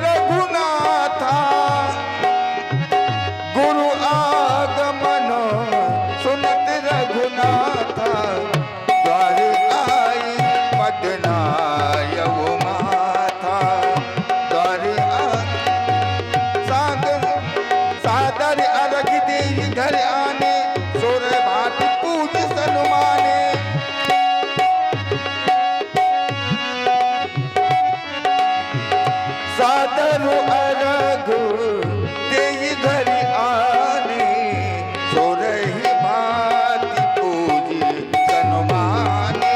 रघुनाथा गुरु आगमन सुनत रघुनाथा द्वार आई पटना यऊ माथा द्वार सादर अर्घ दे घर आने सोर भात पूज सनुमाने सादर अर्घ दे घर आने सोरही भात पूज सनुमाने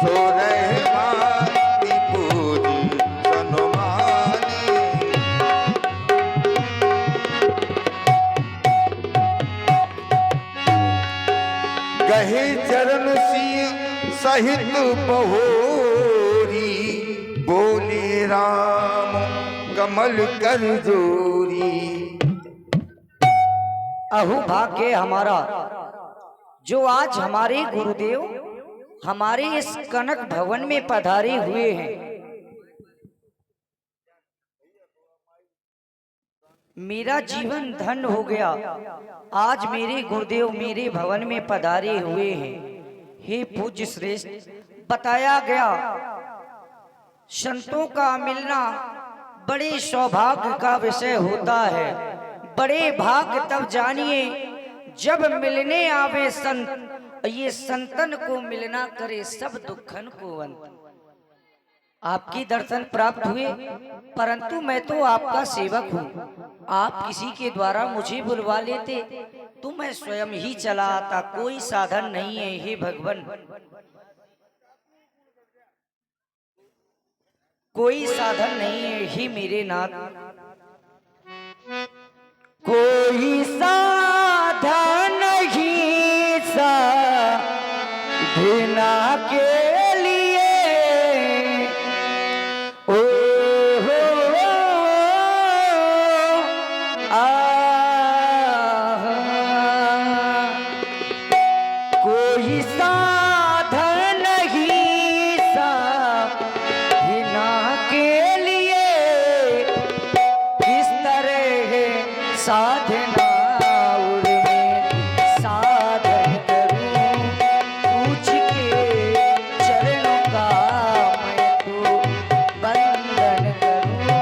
सोरही भात पूज सनुमाने गहे चरण सिंह सहित बहोरी बोले राम कमल कर जोरी। अहो भाग्य हमारा जो आज हमारे गुरुदेव हमारे इस कनक भवन में पधारे हुए हैं। मेरा जीवन धन्य हो गया, आज मेरे गुरुदेव मेरे भवन में पधारे हुए हैं। हे पूज्य श्रेष्ठ, बताया गया संतों का मिलना बड़े सौभाग्य का विषय होता है। बड़े भाग्य तब जानिए जब मिलने आवे संत, ये संतन को मिलना करे सब दुखन को अंत। आपकी दर्शन प्राप्त हुए, परंतु मैं तो आपका सेवक हूँ। आप किसी के द्वारा मुझे बुलवा लेते तो मैं स्वयं ही चला आता, कोई साधन नहीं है। हे भगवान, कोई साधन नहीं है। हे मेरे नाथ, कोई साधन ही साधना के साधना और मैं साधन करूं, पूछ के चरणों का मैं तो बंदन करूं।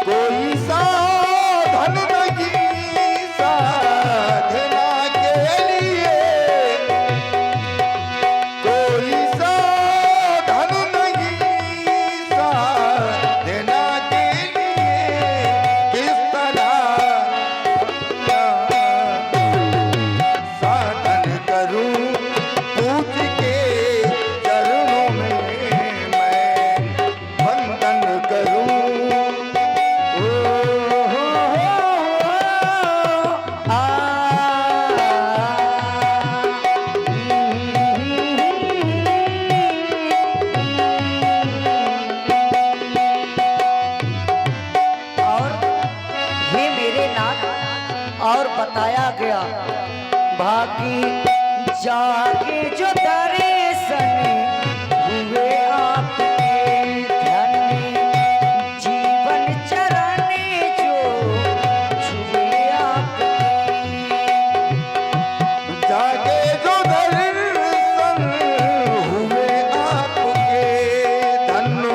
कोई साधन नहीं साधना के लिए, कोई साधन नहीं साधना और बताया गया बाकी जाके जो दर्शन हुए आपके धन्य, जीवन चरण जो छुए आपके। जाके जो दर्शन हुए आपके धन्य,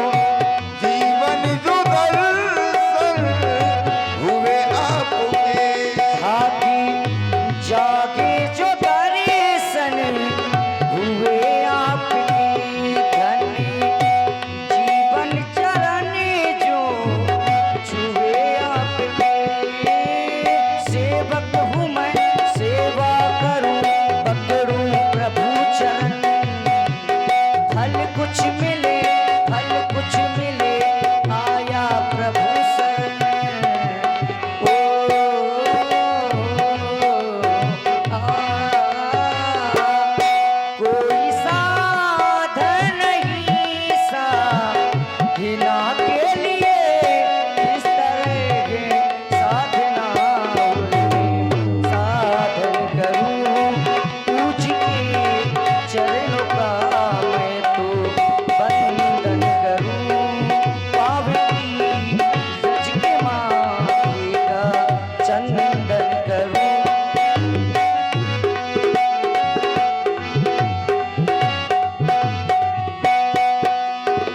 जीवन जो दर्शन हुए आपके। जागे जो दर्शन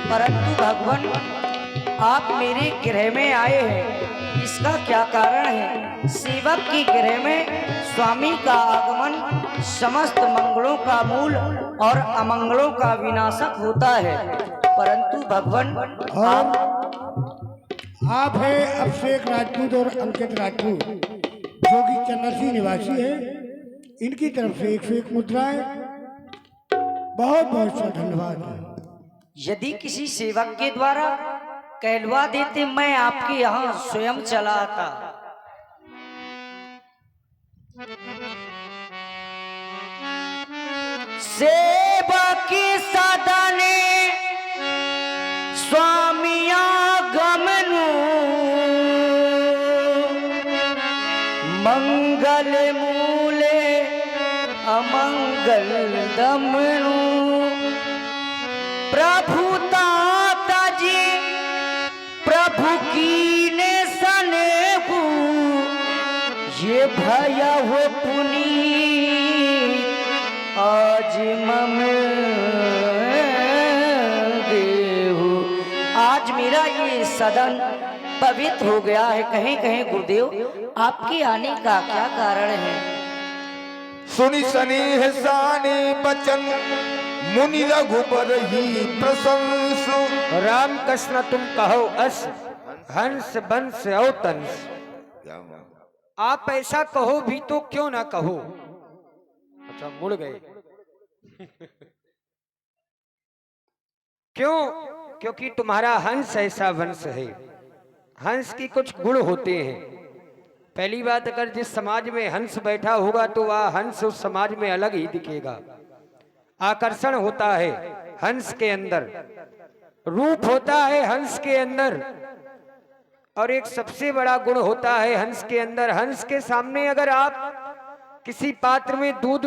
परंतु भगवान आप मेरे गृह में आए हैं, इसका क्या कारण है? सेवक के गृह में स्वामी का आगमन समस्त मंगलों का मूल और अमंगलों का विनाशक होता है। परंतु भगवान और आप है अभिषेक राजपूत और अंकित राजपूत जो कि चन्नसी निवासी है, इनकी तरफ से 101 मुद्राएं। बहुत बहुत सा धन्यवाद। यदि किसी सेवक के द्वारा कहलवा देते मैं आपके यहाँ स्वयं चला आता। सेवक सदन स्वामिया गमनु मंगल मूले अमंगल दमनु प्रभु ताता जी प्रभु की ने सनेहु ये भया हो पुनीत आज मम देहु। आज मेरा ये सदन पवित्र हो गया है। कहीं कहीं गुरुदेव आपके आने का क्या कारण है? सुनी सनी हसानी बचन मुनि रघुबर ही प्रशंसु। राम कृष्ण तुम कहो अस हंस बंस औ तंस। आप ऐसा कहो भी तो क्यों ना कहो। अच्छा मुड़ गए क्यों? क्योंकि तुम्हारा हंस ऐसा वंश है। हंस की कुछ गुण होते हैं। पहली बात, अगर जिस समाज में हंस बैठा होगा तो वह हंस उस समाज में अलग ही दिखेगा। आकर्षण होता है हंस के अंदर, रूप होता है हंस के अंदर, और एक सबसे बड़ा गुण होता है हंस के अंदर। हंस के सामने अगर आप किसी पात्र में दूध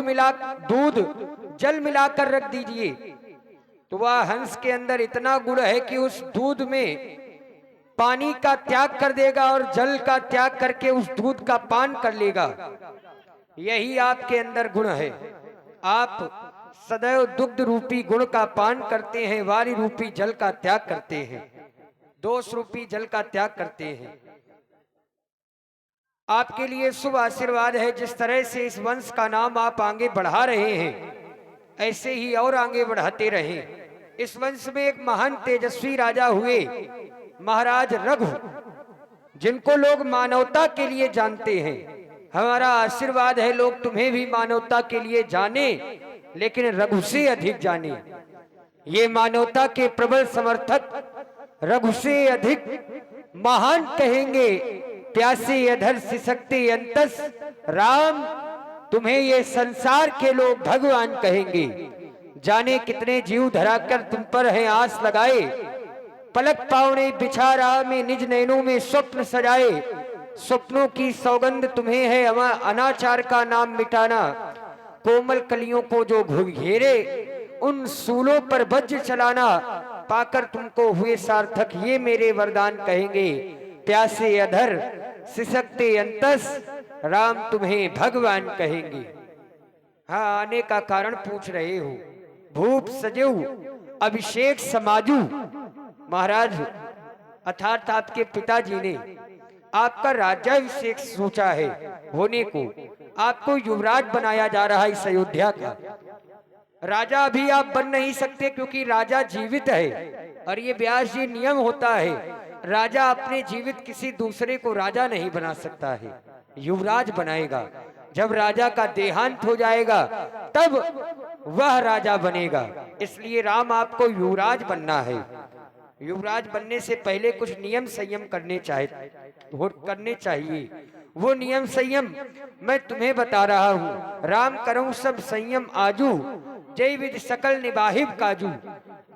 जल मिलाकर रख दीजिए तो वह हंस के अंदर इतना गुण है कि उस दूध में पानी का त्याग कर देगा और जल का त्याग करके उस दूध का पान कर लेगा। यही आपके अंदर गुण है। आप सदैव दुग्ध रूपी गुण का पान करते हैं, वारी रूपी जल का त्याग करते हैं, दोष रूपी जल का त्याग करते हैं। आपके लिए शुभ आशीर्वाद है। जिस तरह से इस वंश का नाम आप आगे बढ़ा रहे हैं ऐसे ही और आगे बढ़ाते रहें। इस वंश में एक महान तेजस्वी राजा हुए महाराज रघु, जिनको लोग मानवता के लिए जानते हैं। हमारा आशीर्वाद है लोग तुम्हें भी मानवता के लिए जाने, लेकिन रघु से अधिक जाने। ये मानवता के प्रबल समर्थक रघु से अधिक महान कहेंगे। प्यासे अधर सिसकते अंतस राम, तुम्हें ये संसार के लोग भगवान कहेंगे। जाने कितने जीव धराकर तुम पर हैं आस लगाए, पलक पावने बिछा रहा में निज नैनों में स्वप्न सजाए। स्वप्नों की सौगंध तुम्हें है अनाचार का नाम मिटाना। कोमल कलियों को जो घेरे उन सूलों पर वज्र चलाना। पाकर तुमको हुए सार्थक ये मेरे वरदान कहेंगे। प्यासे अधर सिसकते अंतस राम, तुम्हें भगवान कहेंगे। हाँ, आने का कारण पूछ रहे हो। भूप सजेऊ अभिषेक समाजू, महाराज अर्थात आपके पिताजी ने आपका राज्याभिषेक सोचा है होने को। आपको युवराज बनाया जा रहा है इस अयोध्या का। राजा अभी आप बन नहीं सकते क्योंकि राजा जीवित है, और ये व्यास जी नियम होता है। राजा अपने जीवित किसी दूसरे को राजा नहीं बना सकता है, युवराज बनाएगा। जब राजा का देहांत हो जाएगा तब वह राजा बनेगा। इसलिए राम आपको युवराज बनना है। युवराज बनने से पहले कुछ नियम संयम करने चाहिए। वो नियम संयम मैं तुम्हें बता रहा हूँ। राम करूँ सब संयम आजू, जय विधि सकल निबाहिब काजू।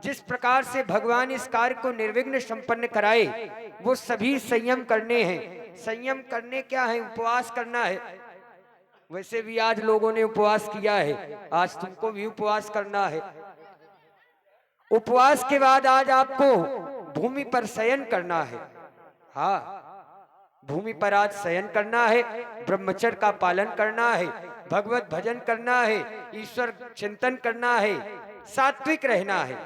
जिस प्रकार से भगवान इस कार्य को निर्विघ्न संपन्न कराए वो सभी संयम करने हैं। संयम करने क्या है? उपवास करना है। वैसे भी आज लोगों ने उपवास किया है, आज तुमको भी उपवास करना है। उपवास के बाद आज आपको भूमि पर शयन करना है। हाँ, भूमि पर आज शयन करना है, ब्रह्मचर्य का पालन करना है, भगवत भजन करना है, ईश्वर चिंतन करना है, सात्विक रहना है।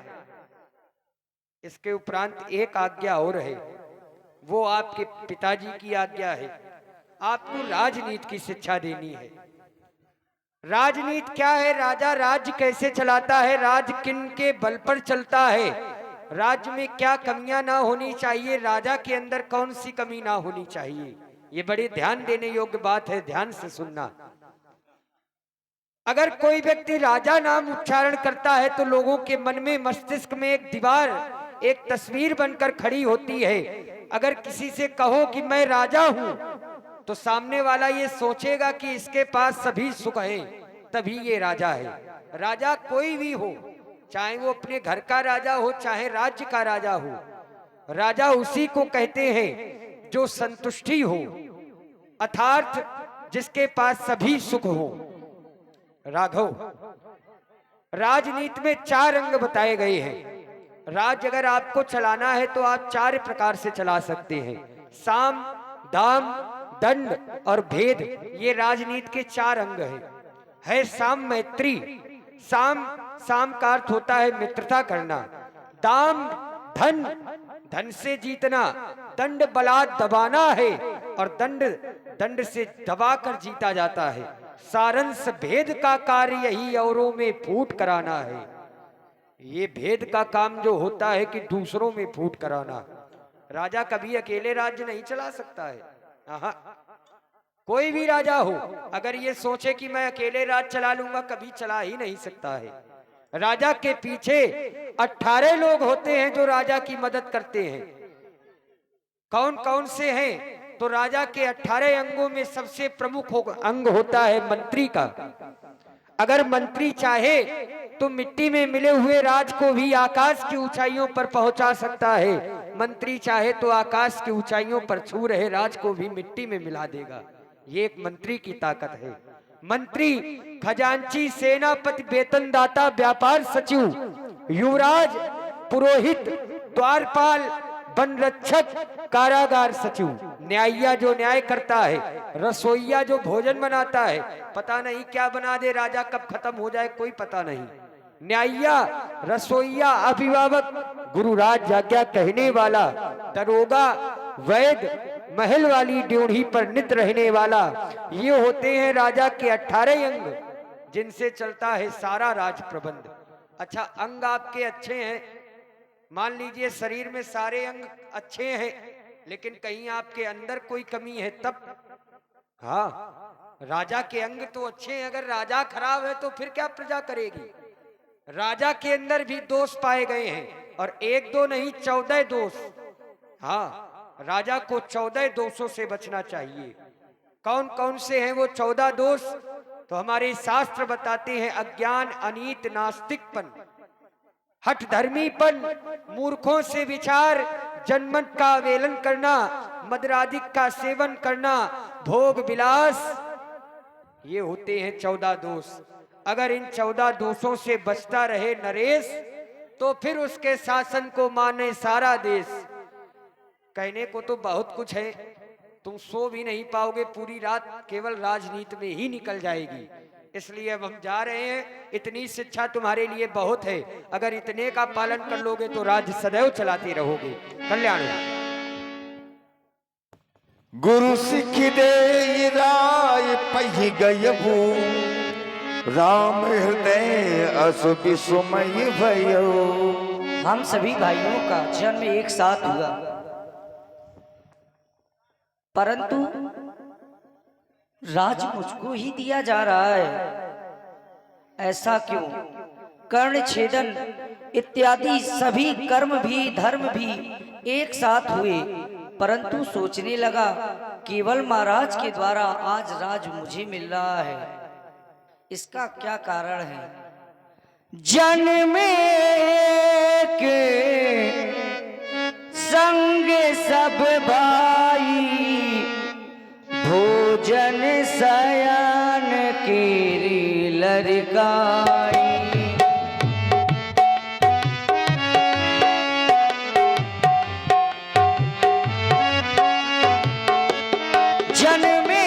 इसके उपरांत एक आज्ञा और है, वो आपके पिताजी की आज्ञा है। आपको राजनीति की शिक्षा देनी है। राजनीति क्या है? राजा राज्य कैसे चलाता है, राज किन के बल पर चलता है, राज्य में क्या कमियां ना होनी चाहिए, राजा के अंदर कौन सी कमी ना होनी चाहिए। ये बड़े ध्यान देने योग्य बात है, ध्यान से सुनना। अगर कोई व्यक्ति राजा नाम उच्चारण करता है तो लोगों के मन में, मस्तिष्क में एक दीवार, एक तस्वीर बनकर खड़ी होती है। अगर किसी से कहो कि मैं राजा हूं तो सामने वाला ये सोचेगा कि इसके पास सभी सुख है, तभी ये राजा है। राजा कोई भी हो, चाहे वो अपने घर का राजा हो, चाहे राज्य का राजा हो, राजा उसी को कहते हैं जो संतुष्टि हो, अर्थात जिसके पास सभी सुख हो। राघव, राजनीति में 4 अंग बताए गए हैं। राज अगर आपको चलाना है तो आप 4 प्रकार से चला सकते हैं। साम, दाम, दंड और भेद, ये राजनीति के 4 अंग हैं। है साम मैत्री। साम का अर्थ होता है मित्रता करना। दाम धन, धन से जीतना। दंड बलात् दबाना है और दंड से दबाकर जीता जाता है। सारंश भेद का कार्य यही औरों में फूट कराना है। ये भेद का काम जो होता है कि दूसरों में फूट कराना। राजा कभी अकेले राज्य नहीं चला सकता है। कोई भी राजा हो, अगर ये सोचे कि मैं अकेले राज्य चला लूंगा, कभी चला ही नहीं सकता है। राजा के पीछे 18 लोग होते हैं जो राजा की मदद करते हैं। कौन कौन से हैं? तो राजा के 18 अंगों में सबसे प्रमुख अंग होता है मंत्री का। अगर मंत्री चाहे तो मिट्टी में मिले हुए राज को भी आकाश की ऊंचाइयों पर पहुंचा सकता है। मंत्री चाहे तो आकाश की ऊंचाइयों पर छू रहे राज को भी मिट्टी में मिला देगा। ये एक मंत्री की ताकत है। मंत्री, खजांची, सेनापति, वेतनदाता, व्यापार सचिव, युवराज, पुरोहित, द्वारपाल, वन रक्षक, कारागार सचिव, न्यायिया जो न्याय करता है, रसोईया जो भोजन बनाता है, पता नहीं क्या बना दे राजा, कब खत्म हो जाए कोई पता नहीं। न्यायिया, रसोईया, अभिभावक, गुरुराज आज्ञा कहने वाला, दरोगा, वैद्य, महल वाली ड्योढ़ी पर नित रहने वाला, ये होते हैं राजा के 18 अंग, जिनसे चलता है सारा राज प्रबंध। अच्छा, अंग आपके अच्छे हैं, मान लीजिए शरीर में सारे अंग अच्छे हैं, लेकिन कहीं आपके अंदर कोई कमी है तब। हाँ, राजा के अंग तो अच्छे हैं, अगर राजा खराब है तो फिर क्या प्रजा करेगी। राजा के अंदर भी दोष पाए गए हैं, और 1-2 नहीं 14 दोष। हाँ, राजा को 14 दोषों से बचना चाहिए। कौन कौन से हैं वो 14 दोष? तो हमारे शास्त्र बताते हैं, अज्ञान, अनीत, नास्तिकपन, हठ धर्मीपन, मूर्खों से विचार, जनमत का अवेलन करना, मदरादिक का सेवन करना, भोग विलास, ये होते हैं 14 दोष। अगर इन 14 दोषों से बचता रहे नरेश, तो फिर उसके शासन को माने सारा देश। कहने को तो बहुत कुछ है, तुम सो भी नहीं पाओगे, पूरी रात केवल राजनीति में ही निकल जाएगी। इसलिए अब हम जा रहे हैं। इतनी शिक्षा तुम्हारे लिए बहुत है, अगर इतने का पालन कर लोगे तो राज्य सदैव चलाते रहोगे। कल्याण। गुरु सिख दे राय पही गयबू, राम हृदय असु विस्मय भयो। हम सभी भाइयों का जन्म एक साथ हुआ, परंतु राज मुझको ही दिया जा रहा है। ऐसा क्यों? कर्ण छेदन इत्यादि सभी कर्म भी, धर्म भी एक साथ हुए, परंतु सोचने लगा केवल महाराज के द्वारा आज राज मुझे मिल रहा है। इसका क्या कारण है? जन्म के संग सब भाई, भोजन शयन केरी लड़काई। जन्मे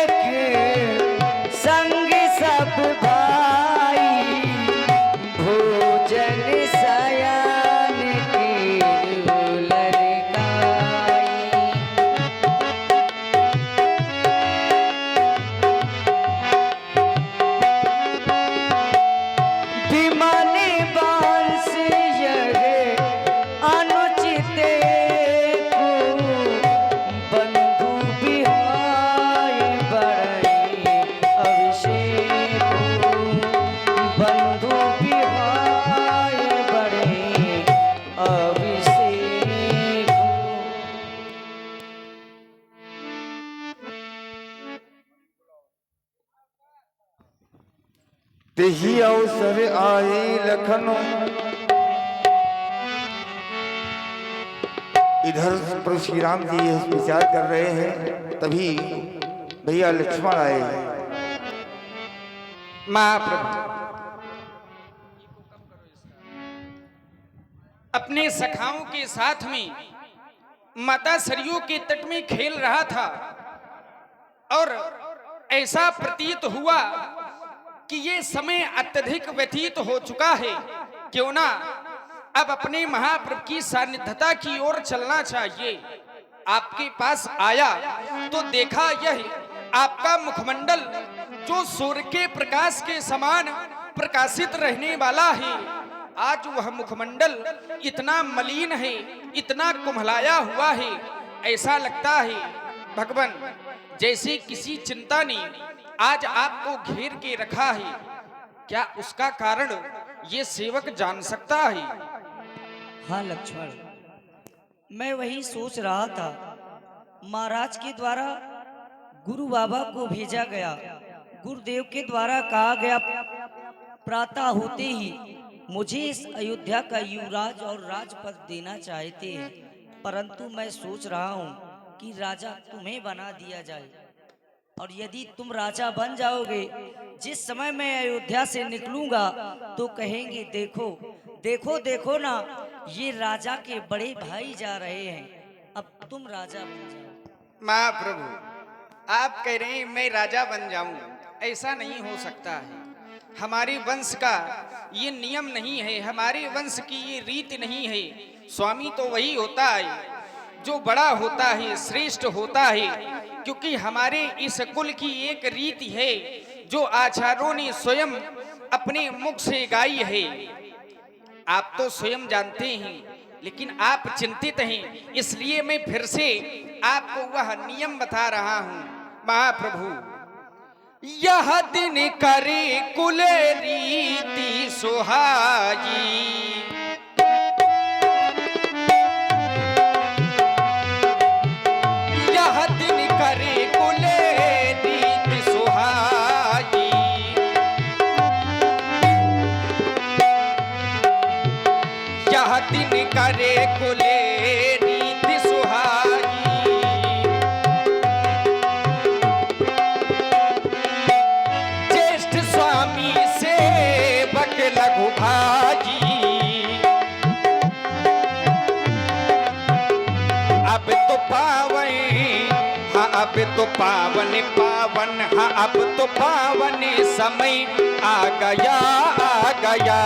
के संग सब भाई, भोजन तेही अवसर आए लखनऊ। इधर प्रभु श्री राम जी विचार कर रहे हैं, तभी भैया लक्ष्मण आए हैं। महाप्रभु अपने सखाओं के साथ में माता सरयू के तट में खेल रहा था और ऐसा प्रतीत हुआ कि ये समय अत्यधिक व्यतीत हो चुका है, क्यों ना अब अपने महाप्रभु की सानिध्यता की ओर चलना चाहिए। आपके पास आया तो देखा यह आपका मुखमंडल जो सूर्य के प्रकाश के समान प्रकाशित रहने वाला है, आज वह मुखमंडल इतना मलिन है, इतना कुम्हलाया हुआ है, ऐसा लगता है भगवान जैसे किसी चिंता ने आज आपको घेर के रखा है। क्या उसका कारण ये सेवक जान सकता है? हाँ लक्ष्मण, मैं वही सोच रहा था। महाराज के द्वारा गुरु बाबा को भेजा गया, गुरुदेव के द्वारा कहा गया प्रातः होते ही मुझे इस अयोध्या का युवराज और राजपद देना चाहते हैं, परंतु मैं सोच रहा हूँ कि राजा तुम्हें बना दिया जाए। और यदि तुम राजा बन जाओगे, जिस समय मैं अयोध्या से निकलूंगा तो कहेंगे देखो देखो देखो ना, ये राजा के बड़े भाई जा रहे हैं, अब तुम राजा बन जाओ। महाप्रभु आप कह रहे हैं मैं राजा बन जाऊं, ऐसा नहीं हो सकता है। हमारे वंश का ये नियम नहीं है, हमारे वंश की ये रीति नहीं है। स्वामी तो वही होता है जो बड़ा होता है, श्रेष्ठ होता है, क्योंकि हमारे इस कुल की एक रीति है जो आचार्यों ने स्वयं अपने मुख से गाई है। आप तो स्वयं जानते हैं, लेकिन आप चिंतित हैं, इसलिए मैं फिर से आपको वह नियम बता रहा हूं। महाप्रभु यह दिन करे कुल रीति सुहाई, यह दिन करे कुल रीति सुहाई, यह दिन करे कुल रीति सुहाई, ज्येष्ठ स्वामी सेवक लघु भाजी, अब तो पावन, हाँ अब तो पावन पावन, हाँ अब तो पावन समय आ गया आ गया,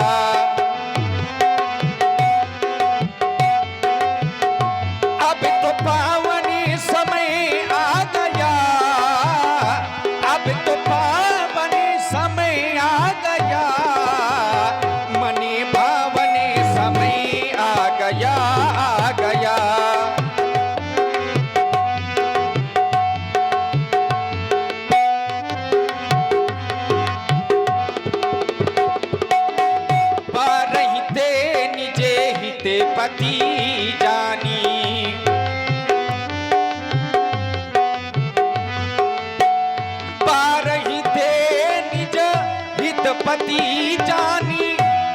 अब तो पावन समय आ गया, अब तो पावन समय आ गया, मने भावन समय आ गया आ गया। पारहिते निजे हिते पति जानी, पारहिते निज हित पति जानी,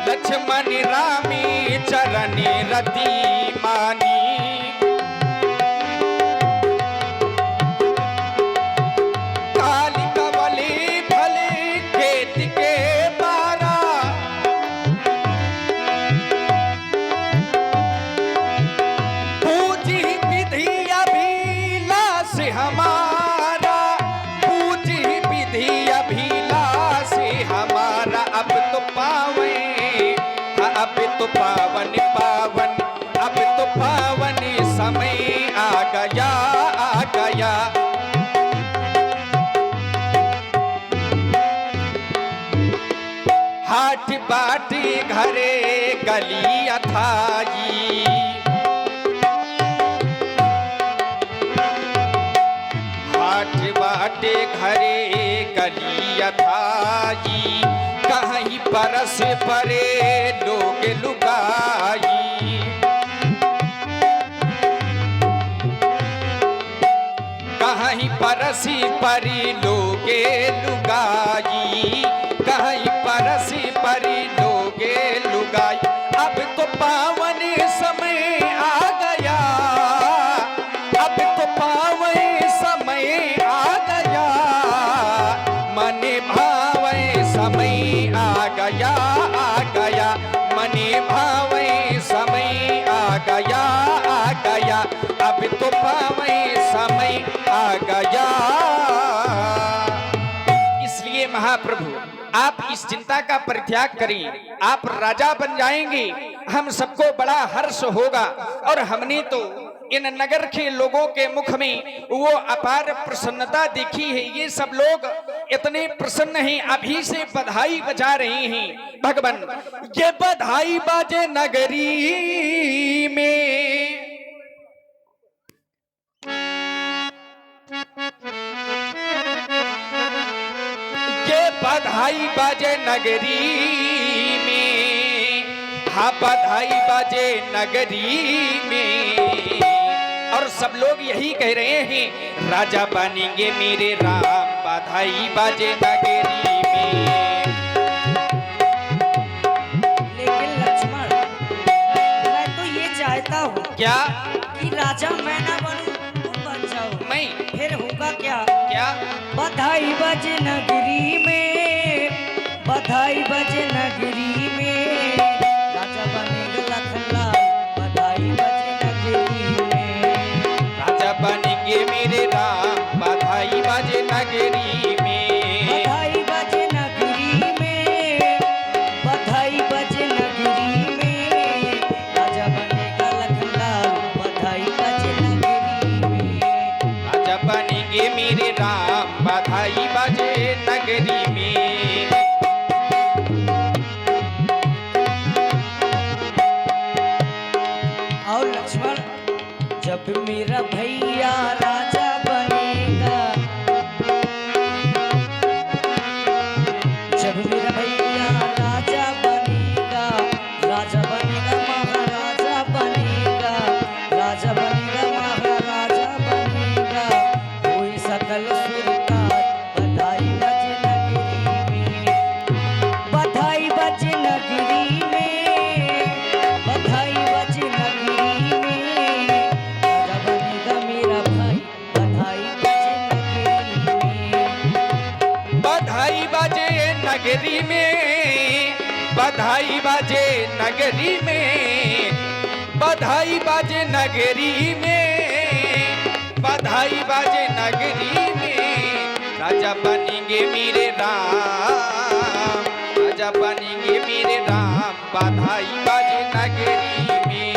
लक्ष्मण रामी चरण रति मानी, काली कवली फले खेत के बारा, पूजी विधि अभिलाष हमारा, पूजी विधि अभिलाष हमारा, अब तो पावे, अब तो पावन पावन, अब तो पावन समय आ गया आ गया। हाट बाटी घरे गली अथाई, हाट बाटे घरे गली अथाई, कहीं परस परे लोग लुगाई, कहीं परसी परी लोगे लुगाई, कहीं परस पावे समय आ गया, अब तो पावे समय आ गया, मने भावे समय आ गया, मने भावे समय आ गया, अब तो पावे समय आ गया। इसलिए महाप्रभु आप इस चिंता का परित्याग करें, आप राजा बन जाएंगे, हम सबको बड़ा हर्ष होगा। और हमने तो इन नगर के लोगों के मुख में वो अपार प्रसन्नता देखी है, ये सब लोग इतने प्रसन्न हैं, अभी से बधाई बजा रहे हैं। भगवान ये बधाई बाजे नगरी में, ये बधाई बाजे नगरी में, हाँ बधाई बाजे नगरी में। और सब लोग यही कह रहे हैं राजा बनेंगे मेरे राम, बधाई बाजे नगरी में। लेकिन लक्ष्मण, मैं तो ये चाहता हूँ क्या कि राजा मैं ना बनूं, तुम बन जाओ। मैं फिर होगा क्या? क्या बधाई बजे नगरी में, बधाई बजे नगरी में, राजा बनेगा लखनलाल, बधाई बजे नगरी में। राजा बनेंगे मेरे राम, बधाई बाजे नगरी में। बधाई बजे नगरी में, बधाई बजे नगरी में, राजा बनेगा लखनलाल, बधाई बजे नगरी में। राजा बनेंगे मेरे राम, बधाई बाजे नगरी में। और लक्ष्मण, जब मेरा भैया राजा बनेगा, जब मेरा भैया राजा बनेगा, राजा बनेगा महाराजा बनेगा, राजा बनेगा महाराजा बनेगा, कोई सकल सुर का बधाई बजे नगरी में, बधाई बजे नगरी में, बधाई बजे नगरी में, राजा बनेगा मेरा भाई, बधाई बजे नगरी में। बधाई बाजे नगरी में, बधाई बाजे नगरी में, बधाई बाजे नगरी में, बधाई बाजे नगरी में। राजा बनेंगे मेरे राम, राजा बनेंगे मेरे राम, बधाई बाजे नगरी में।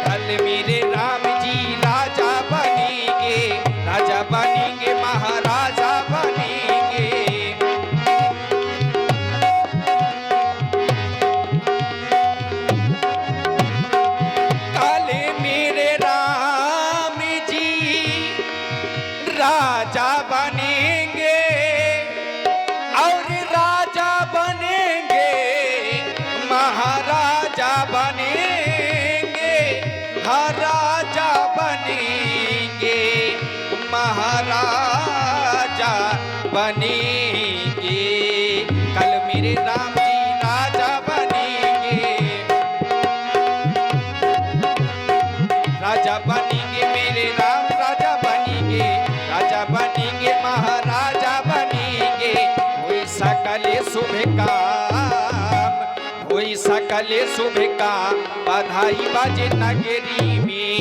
कल मेरे राम जी राजा बनेंगे, राजा बनेंगे महाराजा बनेंगे। काले मेरे राम जी राजा बनेंगे, और राजा बनेंगे महाराजा बनेंगे, हाँ राजा बनेंगे महाराजा बनेंगे। कल मेरे राम जी राजा बनेंगे, राजा बनेंगे मेरे राम, राजा बनेंगे, राजा बनेंगे महाराजा बनेंगे। हुई सकल शुभ काम, हुई सकल शुभ काम, बधाई बाजे नगरी में।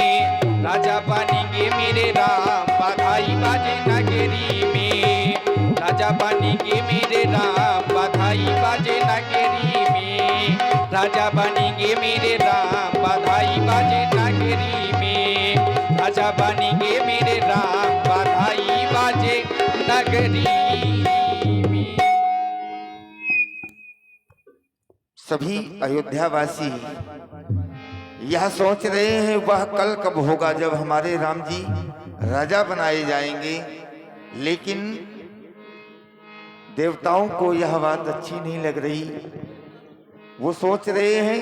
राजा बनेंगे मेरे राम, बधाई बाजे नगरी में। राजा बनेंगे मेरे राम, बधाई बाजे नगरी में। राजा बनेंगे मेरे राम, बधाई बाजे नगरी में। राजा बनेंगे मेरे राम, बधाई बाजे नगरी में। सभी अयोध्यावासी यह सोच रहे हैं वह कल कब होगा जब हमारे राम जी राजा बनाए जाएंगे, लेकिन देवताओं को यह बात अच्छी नहीं लग रही। वो सोच रहे हैं